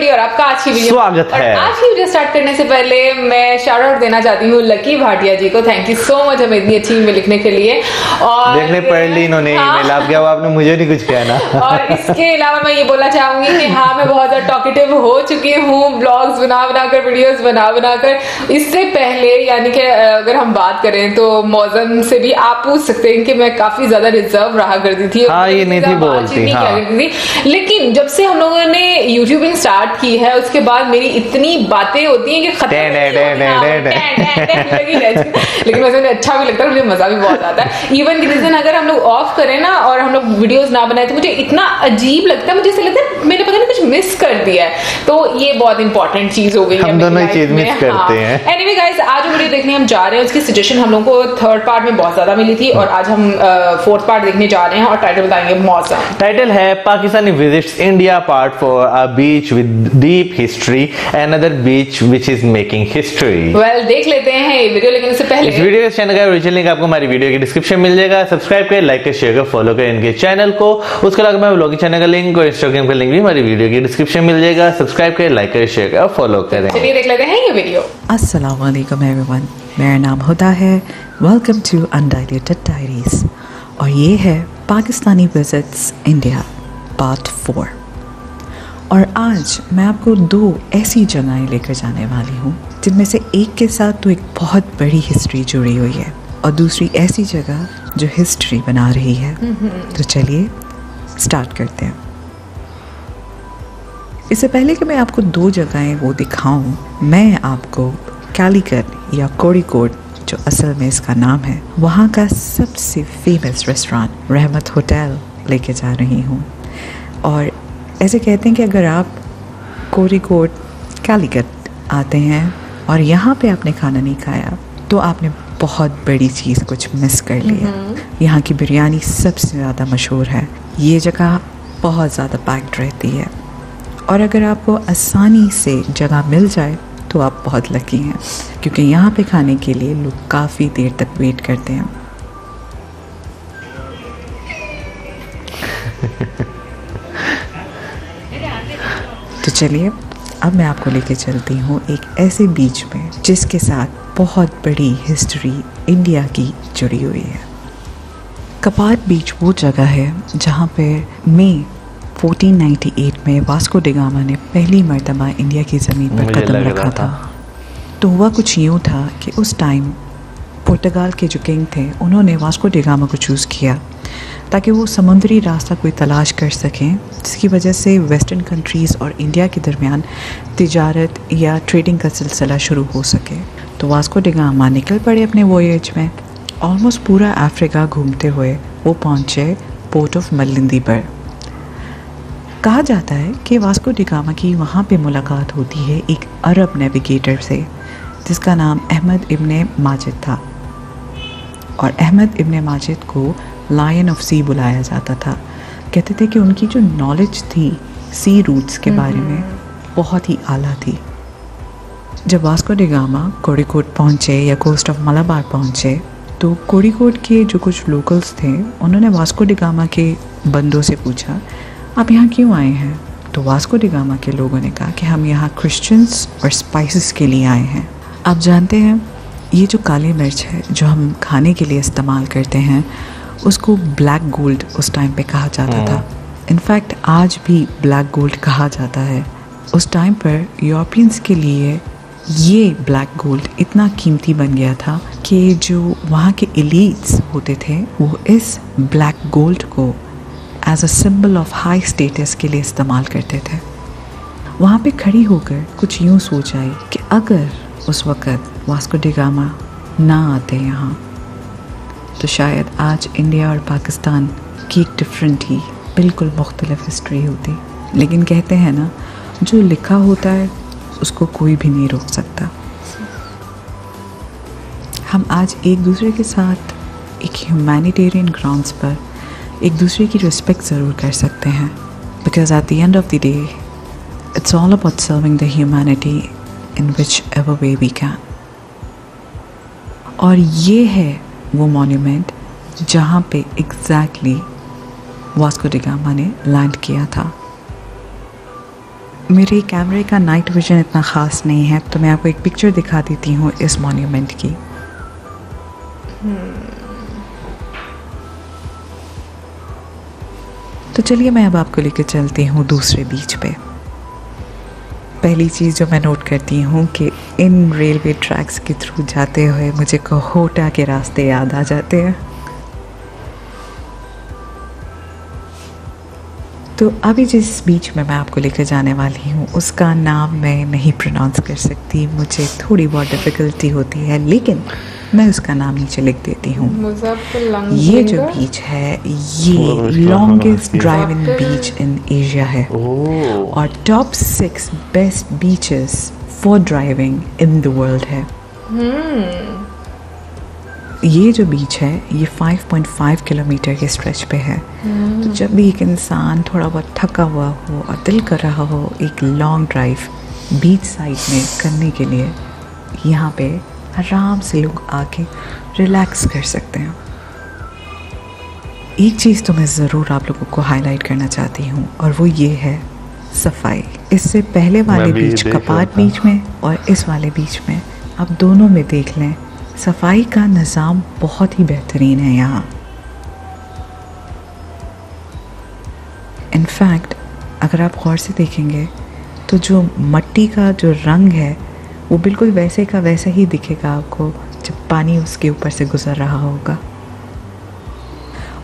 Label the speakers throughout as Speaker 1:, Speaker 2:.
Speaker 1: जी और आपका आज की वीडियो
Speaker 2: स्वागत है।
Speaker 1: आज की वीडियो स्टार्ट करने से पहले मैं शाउट आउट देना चाहती हूँ लकी भाटिया जी को। थैंक यू सो मच हमें इतनी अच्छी ईमेल लिखने के लिए। और
Speaker 2: देखने पढ़ ली इन्होंने ईमेल, आप क्या आपने मुझे नहीं कुछ कहना।
Speaker 1: और इसके अलावा मैं ये बोलना चाहूंगी कि हाँ मैं बहुत ज्यादा टॉकेटिव हो चुकी हूँ, ब्लॉग्स बना बनाकर, वीडियोस बना बनाकर। इससे पहले यानी कि अगर हम बात करें तो मौजम से भी आप पूछ सकते हैं कि मैं काफी ज्यादा रिजर्व रहा करती थी।
Speaker 2: हाँ, ये नहीं थी बोलती। हाँ।
Speaker 1: लेकिन जब से हम लोगों ने यूट्यूबिंग स्टार्ट की है उसके बाद मेरी इतनी बातें होती हैं कि खत्म लेकिन वैसे मुझे अच्छा भी लगता है, मुझे मजा भी बहुत आता है। इवन किसी दिन अगर हम लोग ऑफ करें ना और हम लोग वीडियोस ना बनाए तो मुझे इतना अजीब लगता है, मुझे ऐसा लगता है मैंने पता नहीं कुछ मिस कर दिया है। तो ये बहुत इंपॉर्टेंट चीज हो गई है,
Speaker 2: हम दोनों ही चीज मिस करते हैं।
Speaker 1: एनीवे गाइस, आज जो वीडियो देखने हम जा रहे हैं उसकी सजेशन हम लोगों को थर्ड पार्ट में बहुत ज्यादा मिली थी और आज हम फोर्थ पार्ट देखने जा रहे हैं और टाइटल बताएंगे मौसम।
Speaker 2: टाइटल है Pakistani visits India part 4, a beach with deep history and other beach which is making history.
Speaker 1: Well देख लेते हैं ये वीडियो, लेकिन इससे पहले
Speaker 2: इस वीडियो के चैनल का ओरिजिनल लिंक आपको हमारी वीडियो के डिस्क्रिप्शन मिल जाएगा। सब्सक्राइब करें, लाइक करें, शेयर करें, फॉलो करें इनके चैनल को। उसके अलावा मैं व्लॉगिंग चैनल का लिंक और इंस्टाग्राम का लिंक भी हमारी वीडियो के डिस्क्रिप्शन मिल जाएगा। सब्सक्राइब करें, लाइक करें, शेयर करें और फॉलो करें।
Speaker 1: चलिए देख लेते हैं ये वीडियो।
Speaker 3: अस्सलाम वालेकुम एवरीवन, मेरा नाम हुदा है। वेलकम टू अनडाइल्यूटेड डायरीज और ये है पाकिस्तानी विजिट्स इंडिया पार्ट 4। और आज मैं आपको 2 ऐसी जगहें लेकर जाने वाली हूँ जिनमें से एक के साथ तो एक बहुत बड़ी हिस्ट्री जुड़ी हुई है और दूसरी ऐसी जगह जो हिस्ट्री बना रही है। तो चलिए स्टार्ट करते हैं। इससे पहले कि मैं आपको 2 जगहें वो दिखाऊं, मैं आपको कालीकट या कोड़ीकोड, जो असल में इसका नाम है, वहाँ का सबसे फेमस रेस्टोरेंट रहमत होटल लेके जा रही हूँ। और ऐसे कहते हैं कि अगर आप कोड़ीकोड कालीकट आते हैं और यहाँ पे आपने खाना नहीं खाया तो आपने बहुत बड़ी चीज़ कुछ मिस कर लिया। यहाँ की बिरयानी सबसे ज़्यादा मशहूर है। ये जगह बहुत ज़्यादा पैक्ड रहती है और अगर आपको आसानी से जगह मिल जाए तो आप बहुत लकी हैं, क्योंकि यहाँ पे खाने के लिए लोग काफ़ी देर तक वेट करते हैं। तो चलिए अब मैं आपको लेके चलती हूँ एक ऐसे बीच में जिसके साथ बहुत बड़ी हिस्ट्री इंडिया की जुड़ी हुई है। कपाट बीच वो जगह है जहाँ पे मई 1498 में वास्को डी गामा ने पहली मर्तबा इंडिया की ज़मीन पर कदम रखा था। तो हुआ कुछ यूँ था कि उस टाइम पुर्तगाल के जो किंग थे उन्होंने वास्को डी गामा को चूज़ किया ताकि वो समुद्री रास्ता कोई तलाश कर सकें, जिसकी वजह से वेस्टर्न कंट्रीज़ और इंडिया के दरमियान तिजारत या ट्रेडिंग का सिलसिला शुरू हो सके। तो वास्को डी गामा निकल पड़े अपने वॉयेज में। ऑलमोस्ट पूरा अफ्रीका घूमते हुए वो पहुँचे पोर्ट ऑफ मलिंदी पर। कहा जाता है कि वास्को डी गामा की वहाँ पे मुलाकात होती है एक अरब नेविगेटर से जिसका नाम अहमद इब्ने माजिद था। और अहमद इब्ने माजिद को लायन ऑफ सी बुलाया जाता था। कहते थे कि उनकी जो नॉलेज थी सी रूट्स के बारे में बहुत ही आला थी। जब वास्को डी गामा कोड़ीकोड पहुँचे या कोस्ट ऑफ मलाबार पहुँचे तो कोड़ीकोड के जो कुछ लोकल्स थे उन्होंने वास्को डी गामा के बंदों से पूछा, आप यहाँ क्यों आए हैं? तो वास्को डी गामा के लोगों ने कहा कि हम यहाँ क्रिश्चियंस और स्पाइसेस के लिए आए हैं। आप जानते हैं ये जो काली मिर्च है जो हम खाने के लिए इस्तेमाल करते हैं उसको ब्लैक गोल्ड उस टाइम पे कहा जाता था। इनफैक्ट आज भी ब्लैक गोल्ड कहा जाता है। उस टाइम पर यूरोपियंस के लिए ये ब्लैक गोल्ड इतना कीमती बन गया था कि जो वहाँ के एलीट्स होते थे वो इस ब्लैक गोल्ड को as a symbol of high status के लिए इस्तेमाल करते थे। वहाँ पे खड़ी होकर कुछ यूँ सोच आई कि अगर उस वक़्त वास्को डी गामा ना आते यहाँ तो शायद आज इंडिया और पाकिस्तान की एक डिफरेंट ही बिल्कुल मुख्तलिफ हिस्ट्री होती। लेकिन कहते हैं ना, जो लिखा होता है उसको कोई भी नहीं रोक सकता। हम आज एक दूसरे के साथ एक ह्यूमैनिटेरियन ग्राउंड्स पर एक दूसरे की रिस्पेक्ट ज़रूर कर सकते हैं, because at the end of the day it's all about serving the humanity in which ever way we can. और ये है वो मॉन्यूमेंट जहाँ पे एग्जैक्टली वास्को डी गामा ने लैंड किया था। मेरे कैमरे का नाइट विजन इतना ख़ास नहीं है, तो मैं आपको एक पिक्चर दिखा देती हूँ इस मॉन्यूमेंट की। तो चलिए मैं अब आपको लेकर चलती हूँ दूसरे बीच पे। पहली चीज़ जो मैं नोट करती हूँ कि इन रेलवे ट्रैक्स के थ्रू जाते हुए मुझे कोहोटा के रास्ते याद आ जाते हैं। तो अभी जिस बीच में मैं आपको लेकर जाने वाली हूँ उसका नाम मैं नहीं प्रोनाउंस कर सकती, मुझे थोड़ी बहुत डिफ़िकल्टी होती है, लेकिन मैं उसका नाम नीचे लिख देती हूँ। ये जो बीच है ये longest drive in beach in Asia है और top 6 best beaches for driving in the world है। ये जो बीच है ये 5.5 किलोमीटर के स्ट्रेच पे है। तो जब भी एक इंसान थोड़ा बहुत थका हुआ हो और दिल कर रहा हो एक लॉन्ग ड्राइव बीच साइड में करने के लिए, यहाँ पे आराम से लोग आके रिलैक्स कर सकते हैं। एक चीज़ तो मैं ज़रूर आप लोगों को हाईलाइट करना चाहती हूँ और वो ये है सफाई। इससे पहले वाले बीच कपाट बीच में और इस वाले बीच में आप दोनों में देख लें, सफाई का निज़ाम बहुत ही बेहतरीन है यहाँ। इनफैक्ट अगर आप गौर से देखेंगे तो जो मट्टी का जो रंग है वो बिल्कुल वैसे का वैसा ही दिखेगा आपको जब पानी उसके ऊपर से गुजर रहा होगा।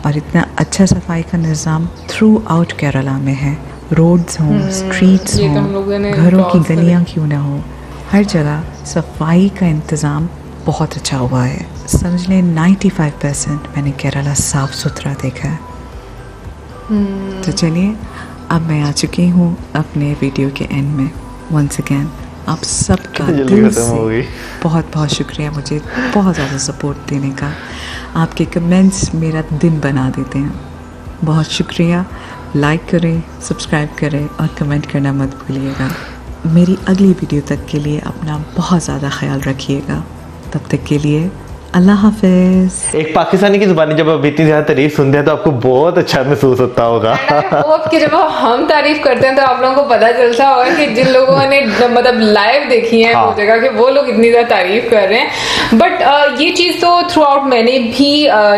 Speaker 3: और इतना अच्छा सफाई का निज़ाम थ्रू आउट केरला में है। रोड्स हों, स्ट्रीट्स हों, घरों की गलियां क्यों ना हो, हर जगह सफाई का इंतज़ाम बहुत अच्छा हुआ है। समझ लें 95% मैंने केरला साफ़ सुथरा देखा है। तो चलिए अब मैं आ चुकी हूँ अपने वीडियो के एंड में। वंस अगेन आप सबका दिल से बहुत बहुत शुक्रिया मुझे बहुत ज़्यादा सपोर्ट देने का। आपके कमेंट्स मेरा दिन बना देते हैं। बहुत शुक्रिया। लाइक करें, सब्सक्राइब करें और कमेंट करना मत भूलिएगा। मेरी अगली वीडियो तक के लिए अपना बहुत ज़्यादा ख्याल रखिएगा। तब तक के लिए अल्लाह हाफिज।
Speaker 2: एक पाकिस्तानी की जुबानी जब आप इतनी ज्यादा तारीफ सुनते हैं तो आपको बहुत अच्छा महसूस होता होगा।
Speaker 1: होप कि जब हम तारीफ करते हैं तो आप लोगों को पता चलता होगा कि जिन लोगों ने मतलब लाइव देखी है वो जगह कि वो लोग इतनी ज्यादा तारीफ कर रहे हैं। बट ये चीज तो थ्रू आउट मैंने भी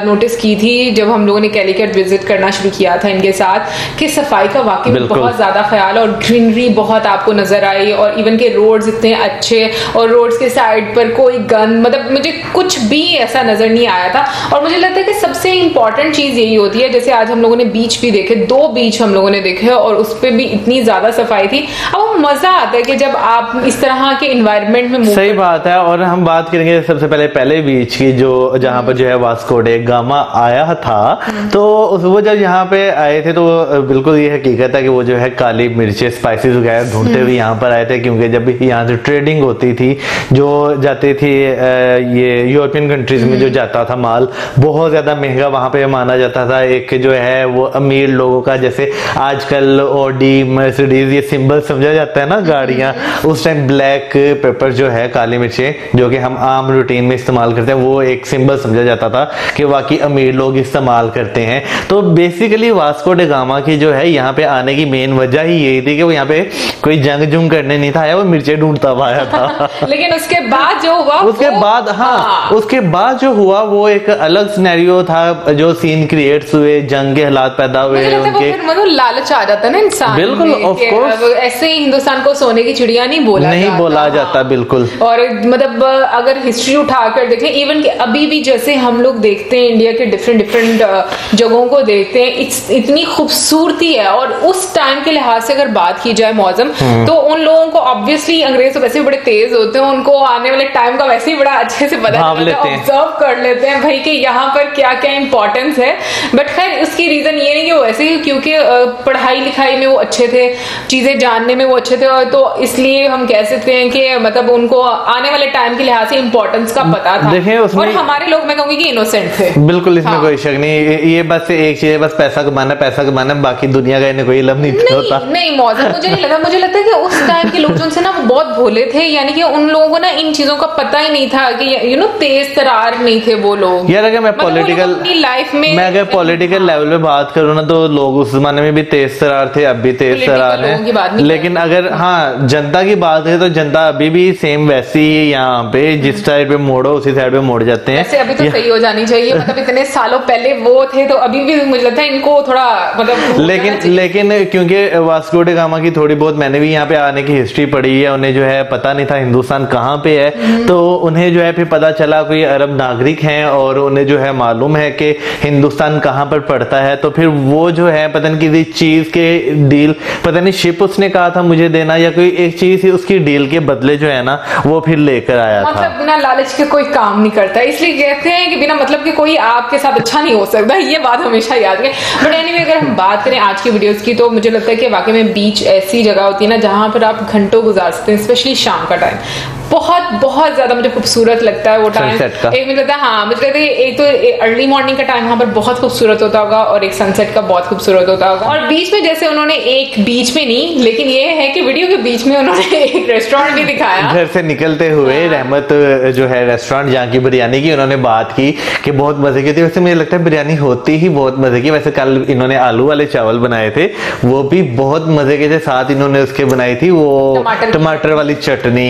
Speaker 1: नोटिस की थी जब हम लोगों ने कैलिकट विजिट करना शुरू किया था इनके साथ, कि सफाई का वाकई में बहुत ज्यादा ख्याल और ग्रीनरी बहुत आपको नजर आई और इवन के रोड्स इतने अच्छे और रोड्स के साइड पर कोई गंद, मतलब मुझे कुछ भी ऐसा नजर नहीं आया था। और मुझे लगता है कि सबसे इंपॉर्टेंट चीज यही होती है, जैसे आज हम लोगों ने बीच भी देखे, 2 बीच हम लोगों ने देखे और उस पर भी इतनी ज्यादा सफाई थी। अब वो मजा आता है कि जब आप इस तरह के इन्वायरमेंट में
Speaker 2: सही बात है। और हम बात करेंगे सबसे पहले बीच की जो जहाँ पर जो है वास्को डे गामा आया था, तो वो जब यहाँ पे आए थे तो बिल्कुल ये हकीकत है कि वो जो है काली मिर्चें स्पाइसेस वगैरह ढूंढते हुए यहाँ पर आए थे, क्योंकि जब भी यहाँ से ट्रेडिंग होती थी, जो जाती थी ये यूरोपियन कंट्रीज में जो जाता था माल, बहुत ज्यादा महंगा वहां पे माना जाता था। एक जो है वो अमीर लोगों का, जैसे आजकल ऑडी मर्सिडीज ये सिंबल समझा जाता है ना गाड़ियां, उस टाइम ब्लैक पेपर जो है काली मिर्चें जो कि हम आम रूटीन में इस्तेमाल करते हैं, वो एक सिंबल समझा जाता था कि वाकई अमीर लोग इस्तेमाल करते हैं। तो बेसिकली वास्को डे गामा की जो है यहाँ पे आने की मेन वजह ही यही थी कि वो यहाँ पे कोई जंग जुंग करने नहीं था आया, वो मिर्चें ढूंढता हुआ आया था।
Speaker 1: लेकिन उसके बाद जो हुआ,
Speaker 2: उसके बाद उसके बाद जो हुआ वो एक अलग सिनेरियो था, जो सीन क्रिएट्स हुए, जंग के हालात पैदा हुए उनके,
Speaker 1: मतलब लालच आ जाता ना इंसान,
Speaker 2: बिल्कुल ऑफ कोर्स।
Speaker 1: ऐसे ही हिंदुस्तान को सोने की चिड़िया नहीं बोला जाता बिल्कुल। और मतलब अगर हिस्ट्री उठाकर देखें, इवन कि अभी भी जैसे हम लोग देखते हैं इंडिया के डिफरेंट जगहों को देखते हैं, इतनी खूबसूरती है। और उस टाइम के लिहाज से अगर बात की जाए मौसम, तो उन लोगों को ऑब्वियसली अंग्रेज तो वैसे बड़े तेज होते हैं, उनको आने वाले टाइम का वैसे ही बड़ा अच्छे से पता ऑब्जर्व कर लेते हैं भाई कि यहाँ पर क्या क्या इंपॉर्टेंस है। बट खैर उसकी रीजन ये नहीं कि वो ऐसे ही क्योंकि पढ़ाई लिखाई में वो अच्छे थे, चीजें जानने में वो अच्छे थे, और तो इसलिए हम कह सकते हैं कि मतलब उनको आने वाले टाइम के लिहाज से इंपॉर्टेंस इम्पोर्टेंस का पता था।
Speaker 2: देखिए उसमें
Speaker 1: और हमारे लोग, मैं कहूंगी कि इनोसेंट थे।
Speaker 2: बिल्कुल, इसमें
Speaker 1: हाँ।
Speaker 2: कोई शक नहीं। ये बस एक चीज है, बस पैसा कमाना, बाकी दुनिया का इन्हें कोई इल्म नहीं होता।
Speaker 1: नहीं मौजम मुझे नहीं लगा, मुझे लगता है कि उस टाइम के लोग जो ना वो बहुत भोले थे, यानी कि उन लोगों को ना इन चीजों का पता ही नहीं था कि तेज तरार नहीं थे वो लोग।
Speaker 2: यार अगर मैं
Speaker 1: पॉलिटिकल लाइफ में,
Speaker 2: मैं अगर पॉलिटिकल लेवल पे बात करूँ ना, तो लोग उस जमाने में भी तेज तरार थे, अब भी तेज तरार है। लेकिन अगर हाँ जनता की बात है तो जनता अभी भी सेम वैसी ही यहाँ पे जिस साइड पे मोड़ो उसी साइड पे मोड़ जाते हैं।
Speaker 1: वैसे अभी तो सही हो जानी चाहिए, मतलब इतने सालों पहले वो थे तो अभी भी मुझे लगता है इनको थोड़ा मतलब
Speaker 2: लेकिन क्योंकि वास्को डी गामा की थोड़ी बहुत मैंने भी यहाँ पे आने की हिस्ट्री पढ़ी है, उन्हें जो है पता नहीं था हिंदुस्तान कहाँ पे है, तो उन्हें जो है फिर पता चला कोई अरब नागरिक हैं और उन्हें जो है मालूम है कि हिंदुस्तान कहाँ पर पड़ता है, तो फिर वो जो है पता नहीं किसी चीज के डील, पता नहीं शिप उसने कहा था मुझे देना या कोई एक चीज थी, उसकी डील के बदले जो है ना वो फिर लेकर आया था।
Speaker 1: मतलब बिना लालच के कोई काम नहीं करता, इसलिए कहते हैं कि बिना मतलब के कोई आपके साथ अच्छा नहीं हो सकता, ये बात हमेशा याद रखें। बट एनीवे अगर हम बात करें आज की वीडियोस की, तो मुझे लगता है कि वाकई में बीच ऐसी जगह होती है ना जहां पर आप घंटों गुजार सकते हैं, स्पेशली शाम का टाइम। बहुत ज्यादा मुझे खूबसूरत लगता है वो टाइम। एक मुझे लगता है हाँ मुझे लगता है एक तो अर्ली मॉर्निंग का टाइम वहां पर बहुत खूबसूरत होता होगा और एक सनसेट का बहुत खूबसूरत होता होगा। और बीच में जैसे उन्होंने एक बीच में नहीं, लेकिन ये है कि वीडियो के बीच में उन्होंने एक रेस्टोरेंट भी दिखाया।
Speaker 2: घर से निकलते हुए रहमत जो है रेस्टोरेंट जहाँ की बिरयानी की उन्होंने बात की कि बहुत मजे की थी। वैसे मुझे लगता है बिरयानी होती ही बहुत मजे की। वैसे कल इन्होंने आलू वाले चावल बनाए थे, वो भी बहुत मजे के थे। साथ इन्होंने उसके बनाई थी वो टमाटर वाली चटनी।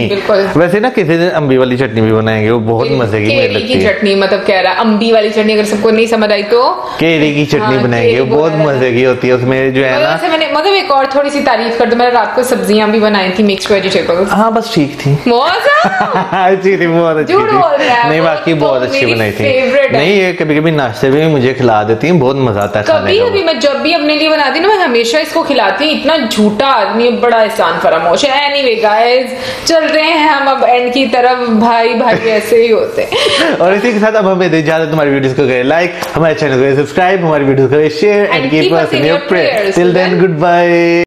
Speaker 2: वैसे ना किसी दिन अम्बी वाली चटनी भी बनाएंगे, वो बहुत मजे की मुझे लगती है।
Speaker 1: चटनी मतलब कह रहा अम्बी वाली चटनी, अगर सबको नहीं समझ आई तो
Speaker 2: केरी की चटनी बनाएंगे, वो बहुत मजे की होती है। उसमें जो है ना
Speaker 1: मैंने मतलब एक और थोड़ी सी तारीफ कर दूं, मैंने रात को सब्जियां भी बनाई थी, मिक्स वेजिटेबल्स।
Speaker 2: हाँ बस ठीक थी,
Speaker 1: अच्छी
Speaker 2: थी, बहुत अच्छी थी। नहीं बाकी बहुत अच्छी बनाई थी। नहीं ये कभी कभी नाश्ते में मुझे खिला देती है, बहुत मजा आता है
Speaker 1: कभी कभी। मैं जब भी अपने लिए बनाती हूँ मैं हमेशा इसको खिलाती हूँ। इतना झूठा आदमी, बड़ा एहसान फरामोश है। एनीवे गाइस चल रहे हैं हम अब एंड की तरफ। भाई ऐसे ही होते हैं।
Speaker 2: और इसी के साथ अब हमें दे इजाजत। हमारी वीडियोस को करें लाइक, हमारे चैनल को सब्सक्राइब, हमारी वीडियोस को share and keep us in your prayers. Till then good bye.